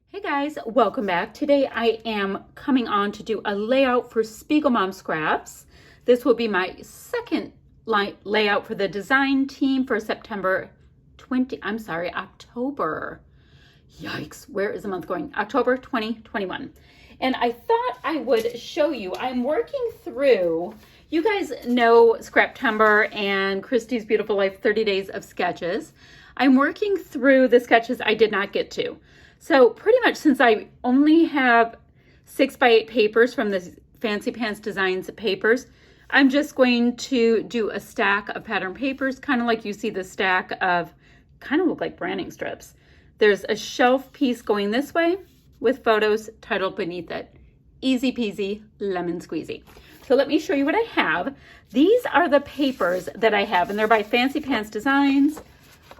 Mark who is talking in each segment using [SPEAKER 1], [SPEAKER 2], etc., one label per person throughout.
[SPEAKER 1] Hey guys, welcome back. Today I am coming on to do a layout for SpiegelMom scraps. This will be my second layout for the design team for October. Yikes, where is the month going? October 2021. And I thought I would show you, I'm working through, you guys know Scraptember and Christy's Beautiful Life 30 Days of Sketches. I'm working through the sketches I did not get to. So pretty much since I only have 6x8 papers from the Fancy Pants Designs papers, I'm just going to do a stack of pattern papers, kind of like you see the stack of, kind of look like branding strips. There's a shelf piece going this way with photos titled beneath it. Easy peasy, lemon squeezy. So let me show you what I have. These are the papers that I have, and they're by Fancy Pants Designs.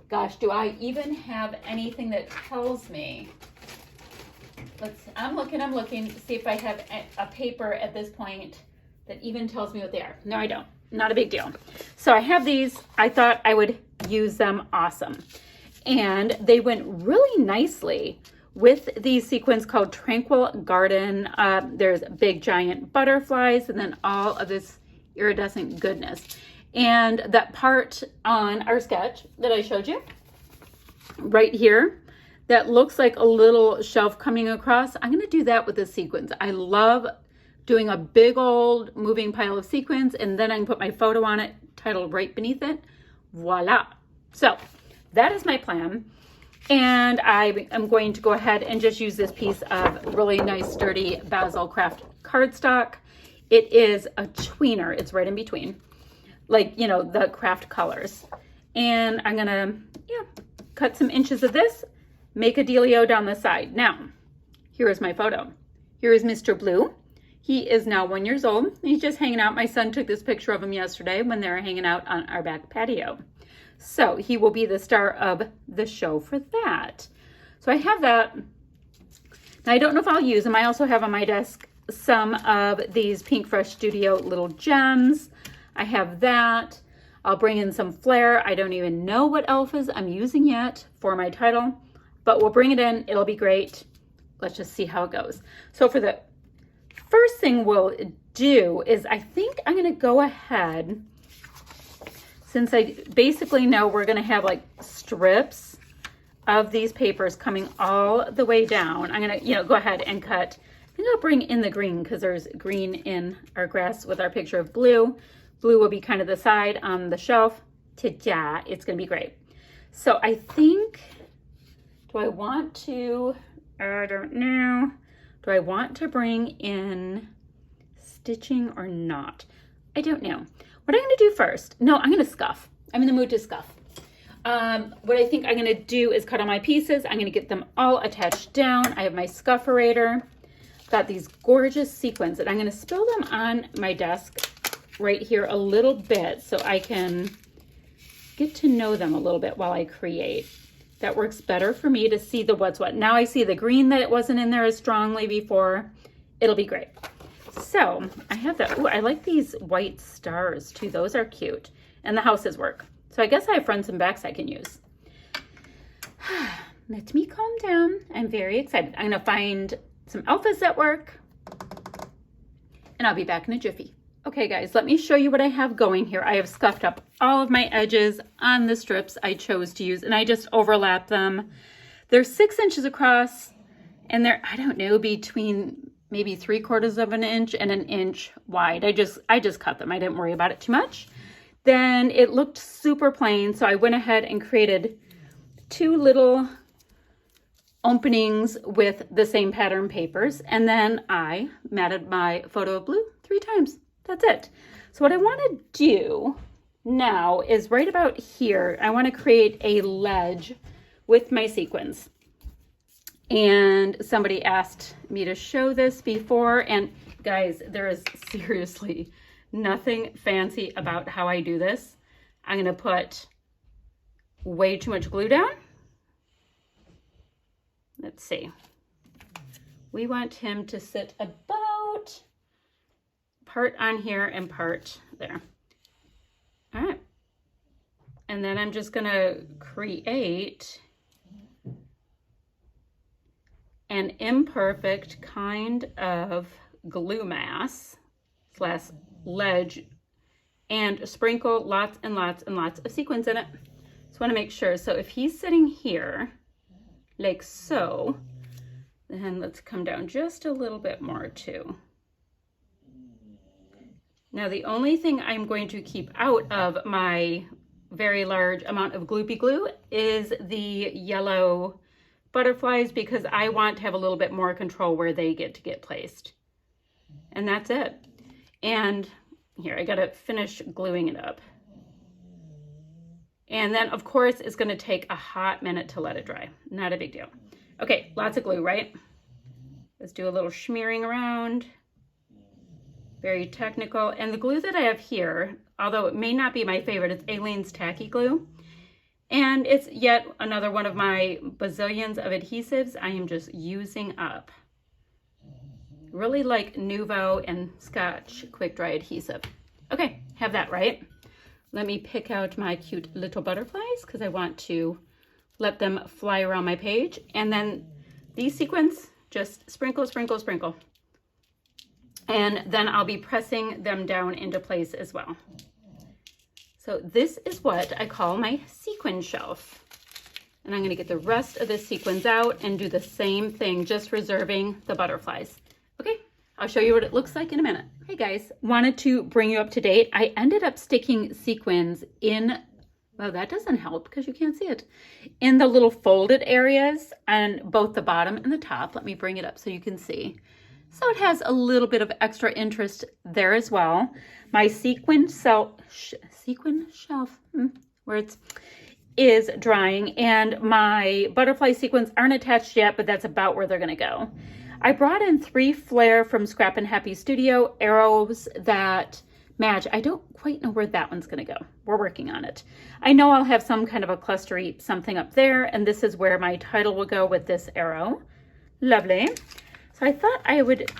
[SPEAKER 1] Gosh, do I even have anything that tells me? I'm looking to see if I have a paper at this point that even tells me what they are. No, I don't. Not a big deal. So I have these. I thought I would use them. Awesome. And they went really nicely with these sequins called Tranquil Garden. There's big giant butterflies and then all of this iridescent goodness. And that part on our sketch that I showed you right here, that looks like a little shelf coming across. I'm going to do that with the sequins. I love doing a big old moving pile of sequins, and then I can put my photo on it titled right beneath it. Voila. So that is my plan. And I am going to go ahead and just use this piece of really nice sturdy Basil Craft cardstock. It is a tweener. It's right in between, like, you know, the craft colors. And I'm gonna, cut some inches of this, make a dealio down the side. Now, here is my photo. Here is Mr. Blue. He is now 1 year old. He's just hanging out. My son took this picture of him yesterday when they were hanging out on our back patio. So he will be the star of the show for that. So I have that. Now, I don't know if I'll use them. I also have on my desk some of these Pink Fresh Studio little gems. I have that. I'll bring in some flair. I don't even know what elfas I'm using yet for my title, but we'll bring it in. It'll be great. Let's just see how it goes. So for the first thing we'll do is, I think I'm going to go ahead, since I basically know we're going to have like strips of these papers coming all the way down. I'm going to, go ahead and cut. I think I'll bring in the green because there's green in our grass with our picture of blue. Blue will be kind of the side on the shelf. Ta-da, it's gonna be great. So I think, do I want to, I don't know. Do I want to bring in stitching or not? I don't know. What I'm gonna do first, no, I'm gonna scuff. I'm in the mood to scuff. What I think I'm gonna do is cut all my pieces. I'm gonna get them all attached down. I have my scufferator. Got these gorgeous sequins, and I'm gonna spill them on my desk right here a little bit so I can get to know them a little bit while I create. That works better for me to see the what's what. Now I see the green that it wasn't in there as strongly before. It'll be great. So I have that. Ooh, I like these white stars too. Those are cute. And the houses work. So I guess I have fronts and backs I can use. Let me calm down. I'm very excited. I'm gonna find some alphas that work, and I'll be back in a jiffy. Okay guys, let me show you what I have going here. I have scuffed up all of my edges on the strips I chose to use, and I just overlap them. They're 6 inches across, and they're, I don't know, between maybe 3/4 of an inch and an inch wide. I just cut them. I didn't worry about it too much. Then it looked super plain, so I went ahead and created 2 little openings with the same pattern papers, and then I matted my photo of blue 3 times. That's it. So what I want to do now is right about here, I want to create a ledge with my sequins. And somebody asked me to show this before, and guys, there is seriously nothing fancy about how I do this. I'm going to put way too much glue down. Let's see. We want him to sit about part on here and part there. All right. And then I'm just going to create an imperfect kind of glue mass slash ledge and sprinkle lots and lots and lots of sequins in it. Just want to make sure. So if he's sitting here like so, then let's come down just a little bit more too. Now the only thing I'm going to keep out of my very large amount of gloopy glue is the yellow butterflies, because I want to have a little bit more control where they get placed. And that's it. And here, I gotta finish gluing it up. And then of course it's gonna take a hot minute to let it dry. Not a big deal. Okay, lots of glue, right? Let's do a little smearing around. Very technical. And the glue that I have here, although it may not be my favorite, it's Aleene's Tacky Glue. And it's yet another one of my bazillions of adhesives I am just using up. Really like Nuvo and Scotch Quick Dry Adhesive. Okay, have that right. Let me pick out my cute little butterflies because I want to let them fly around my page. And then these sequins, just sprinkle, sprinkle, sprinkle. And then I'll be pressing them down into place as well. So this is what I call my sequin shelf. And I'm gonna get the rest of the sequins out and do the same thing, just reserving the butterflies. Okay, I'll show you what it looks like in a minute. Hey guys, wanted to bring you up to date. I ended up sticking sequins in, well, that doesn't help because you can't see it, in the little folded areas on both the bottom and the top. Let me bring it up so you can see. So it has a little bit of extra interest there as well. My sequin shelf, words, is drying, and my butterfly sequins aren't attached yet, but that's about where they're gonna go. I brought in 3 Flare from Scrap and Happy Studio arrows that match. I don't quite know where that one's gonna go. We're working on it. I know I'll have some kind of a clustery something up there, and this is where my title will go with this arrow. Lovely. So I thought I would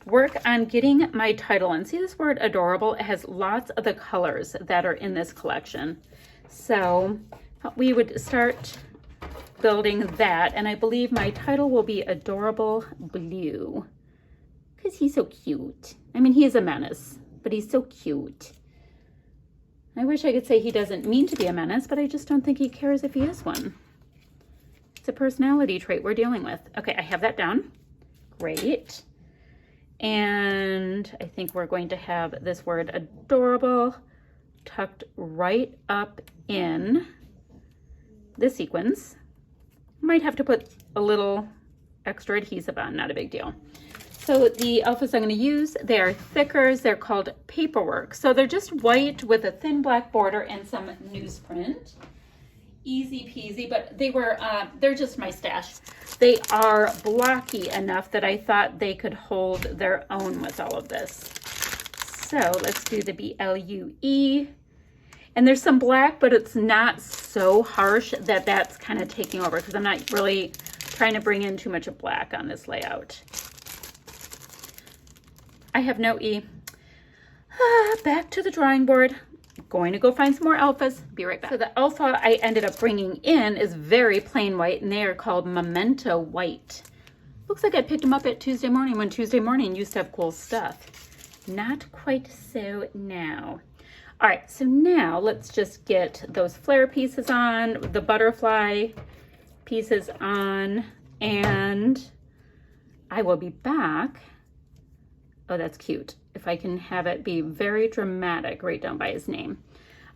[SPEAKER 1] work on getting my title in. See this word adorable? It has lots of the colors that are in this collection. So we would start building that, and I believe my title will be Adorable Blue because he's so cute. I mean, he is a menace, but he's so cute. I wish I could say he doesn't mean to be a menace, but I just don't think he cares if he is one. It's a personality trait we're dealing with. Okay, I have that down. Great. And I think we're going to have this word adorable tucked right up in the sequins. Might have to put a little extra adhesive on, not a big deal. So the outfits I'm going to use, they're thickers. They're called Paperwork. So they're just white with a thin black border and some newsprint. Easy peasy, but they were, they're just my stash. They are blocky enough that I thought they could hold their own with all of this. So let's do the BLUE. And there's some black, but it's not so harsh that that's kind of taking over because I'm not really trying to bring in too much of black on this layout. I have no E. Back to the drawing board. Going to go find some more alphas. Be right back. So the alpha I ended up bringing in is very plain white, and they are called Memento White. Looks like I picked them up at Tuesday morning when Tuesday morning used to have cool stuff. Not quite so now. All right, so now let's just get those flare pieces on, the butterfly pieces on, and I will be back. Oh, that's cute. If I can have it be very dramatic right down by his name.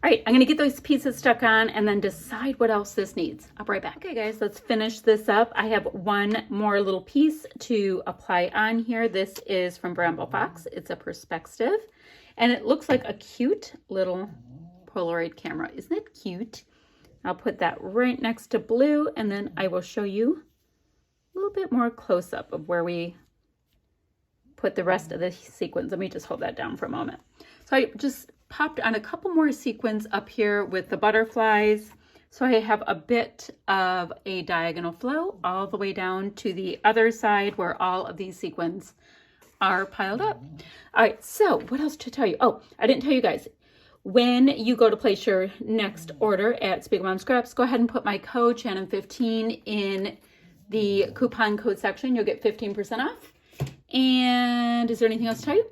[SPEAKER 1] All right, I'm gonna get those pieces stuck on and then decide what else this needs. I'll be right back. Okay guys, let's finish this up. I have one more little piece to apply on here. This is from Bramble Fox. It's a perspective and it looks like a cute little Polaroid camera. Isn't it cute? I'll put that right next to blue and then I will show you a little bit more close up of where we put the rest of the sequins. Let me just hold that down for a moment. So I just popped on a couple more sequins up here with the butterflies. So I have a bit of a diagonal flow all the way down to the other side where all of these sequins are piled up. All right, so what else to tell you? Oh, I didn't tell you guys. When you go to place your next order at SpiegelMom Scraps, go ahead and put my code Shannon15 in the coupon code section. You'll get 15% off. And is there anything else to tell you?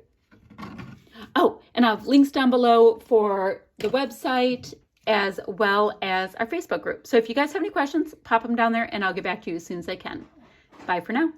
[SPEAKER 1] Oh, and I'll have links down below for the website as well as our Facebook group. So if you guys have any questions, pop them down there and I'll get back to you as soon as I can. Bye for now.